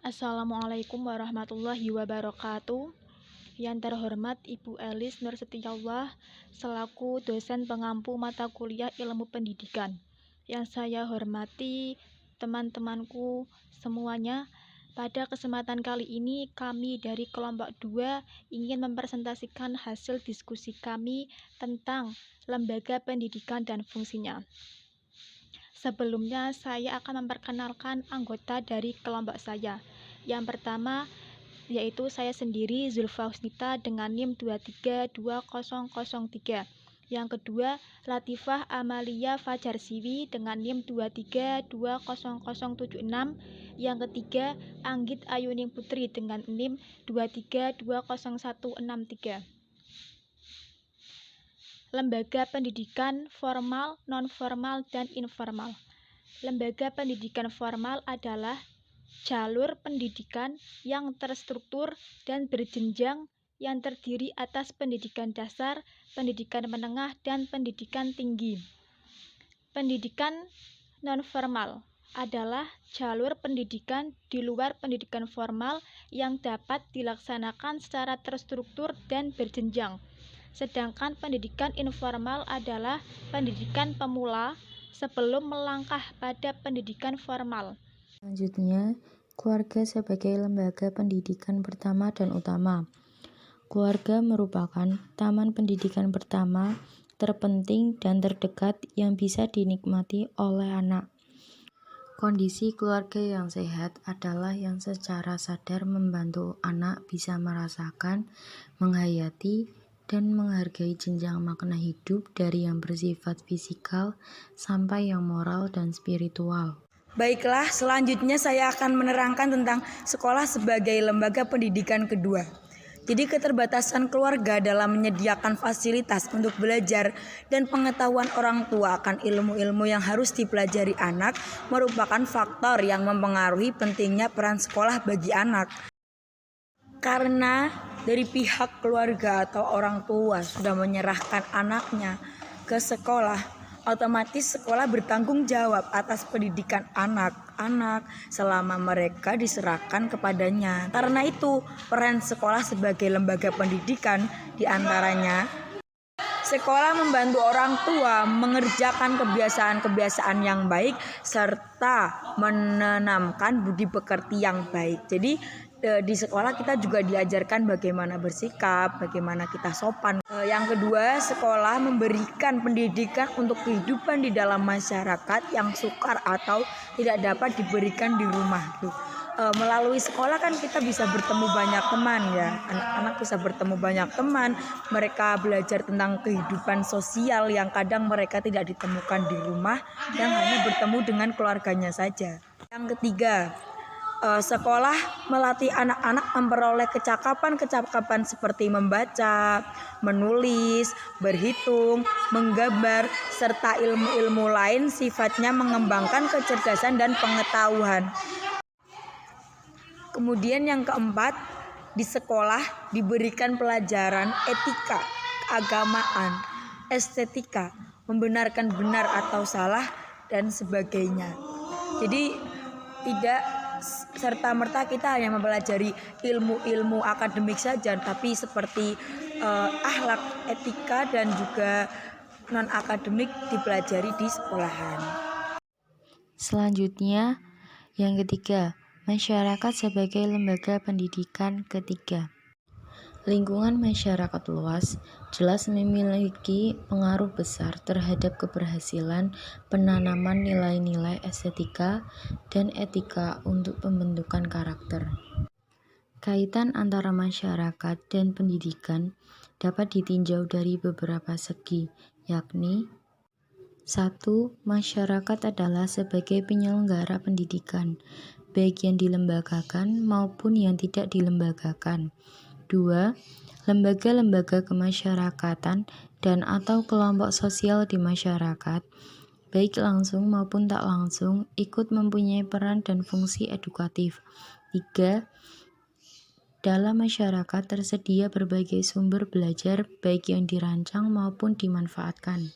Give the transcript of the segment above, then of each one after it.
Assalamualaikum warahmatullahi wabarakatuh. Yang terhormat Ibu Elis Nur Setiawah selaku dosen pengampu mata kuliah Ilmu Pendidikan. Yang saya hormati teman-temanku semuanya, pada kesempatan kali ini kami dari kelompok 2 ingin mempresentasikan hasil diskusi kami tentang lembaga pendidikan dan fungsinya. Sebelumnya, saya akan memperkenalkan anggota dari kelompok saya. Yang pertama, yaitu saya sendiri, Zulfa Husnita dengan NIM 232003. Yang kedua, Latifah Amalia Fajarsiwi dengan NIM 232076. Yang ketiga, Anggit Ayuning Putri dengan NIM 23200163. Lembaga pendidikan formal, non-formal, dan informal. Lembaga pendidikan formal adalah jalur pendidikan yang terstruktur dan berjenjang yang terdiri atas pendidikan dasar, pendidikan menengah, dan pendidikan tinggi. Pendidikan non-formal adalah jalur pendidikan di luar pendidikan formal yang dapat dilaksanakan secara terstruktur dan berjenjang. Sedangkan pendidikan informal adalah pendidikan pemula sebelum melangkah pada pendidikan formal. Selanjutnya, keluarga sebagai lembaga pendidikan pertama dan utama. Keluarga merupakan taman pendidikan pertama, terpenting, dan terdekat yang bisa dinikmati oleh anak. Kondisi keluarga yang sehat adalah yang secara sadar membantu anak bisa merasakan, menghayati, dan menghargai jenjang makna hidup dari yang bersifat fisikal sampai yang moral dan spiritual. Baiklah, selanjutnya saya akan menerangkan tentang sekolah sebagai lembaga pendidikan kedua. Jadi keterbatasan keluarga dalam menyediakan fasilitas untuk belajar dan pengetahuan orang tua akan ilmu-ilmu yang harus dipelajari anak merupakan faktor yang mempengaruhi pentingnya peran sekolah bagi anak. Karena dari pihak keluarga atau orang tua sudah menyerahkan anaknya ke sekolah, otomatis sekolah bertanggung jawab atas pendidikan anak-anak selama mereka diserahkan kepadanya. Karena itu, peran sekolah sebagai lembaga pendidikan diantaranya sekolah membantu orang tua mengerjakan kebiasaan-kebiasaan yang baik serta menanamkan budi pekerti yang baik. Jadi di sekolah kita juga diajarkan bagaimana bersikap, bagaimana kita sopan. Yang kedua, sekolah memberikan pendidikan untuk kehidupan di dalam masyarakat yang sukar atau tidak dapat diberikan di rumah. Melalui sekolah kan kita bisa bertemu banyak teman ya, anak-anak bisa bertemu banyak teman, mereka belajar tentang kehidupan sosial yang kadang mereka tidak ditemukan di rumah, yang hanya bertemu dengan keluarganya saja. Yang ketiga, sekolah melatih anak-anak memperoleh kecakapan-kecakapan seperti membaca, menulis, berhitung, menggambar, serta ilmu-ilmu lain sifatnya mengembangkan kecerdasan dan pengetahuan. Kemudian yang keempat, di sekolah diberikan pelajaran etika, keagamaan, estetika, membenarkan benar atau salah, dan sebagainya. Jadi tidak serta-merta kita hanya mempelajari ilmu-ilmu akademik saja, tapi seperti akhlak, etika, dan juga non-akademik dipelajari di sekolahan. Selanjutnya, yang ketiga, masyarakat sebagai lembaga pendidikan ketiga. Lingkungan masyarakat luas jelas memiliki pengaruh besar terhadap keberhasilan penanaman nilai-nilai estetika dan etika untuk pembentukan karakter. Kaitan antara masyarakat dan pendidikan dapat ditinjau dari beberapa segi, yakni 1. Masyarakat adalah sebagai penyelenggara pendidikan, baik yang dilembagakan maupun yang tidak dilembagakan. 2. Lembaga-lembaga kemasyarakatan dan atau kelompok sosial di masyarakat, baik langsung maupun tak langsung, ikut mempunyai peran dan fungsi edukatif. 3. Dalam masyarakat tersedia berbagai sumber belajar, baik yang dirancang maupun dimanfaatkan.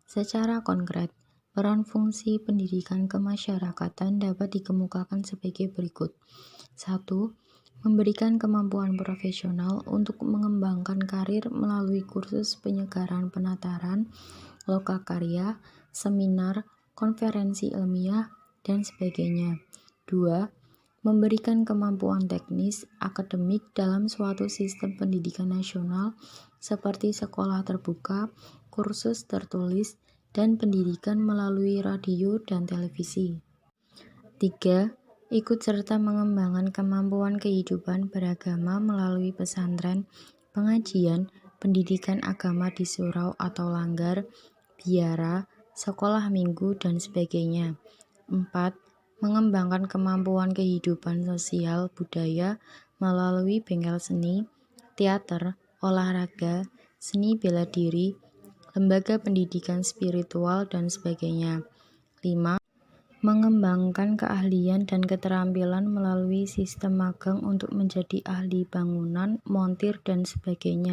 Secara konkret, peran fungsi pendidikan kemasyarakatan dapat dikemukakan sebagai berikut. 1. Memberikan kemampuan profesional untuk mengembangkan karir melalui kursus penyegaran penataran, lokakarya, seminar, konferensi ilmiah, dan sebagainya. 2. Memberikan kemampuan teknis akademik dalam suatu sistem pendidikan nasional seperti sekolah terbuka, kursus tertulis, dan pendidikan melalui radio dan televisi. 3. Ikut serta mengembangkan kemampuan kehidupan beragama melalui pesantren, pengajian, pendidikan agama di surau atau langgar, biara, sekolah minggu, dan sebagainya. 4. Mengembangkan kemampuan kehidupan sosial budaya melalui bengkel seni, teater, olahraga, seni bela diri, lembaga pendidikan spiritual, dan sebagainya. 5. Mengembangkan keahlian dan keterampilan melalui sistem magang untuk menjadi ahli bangunan, montir, dan sebagainya.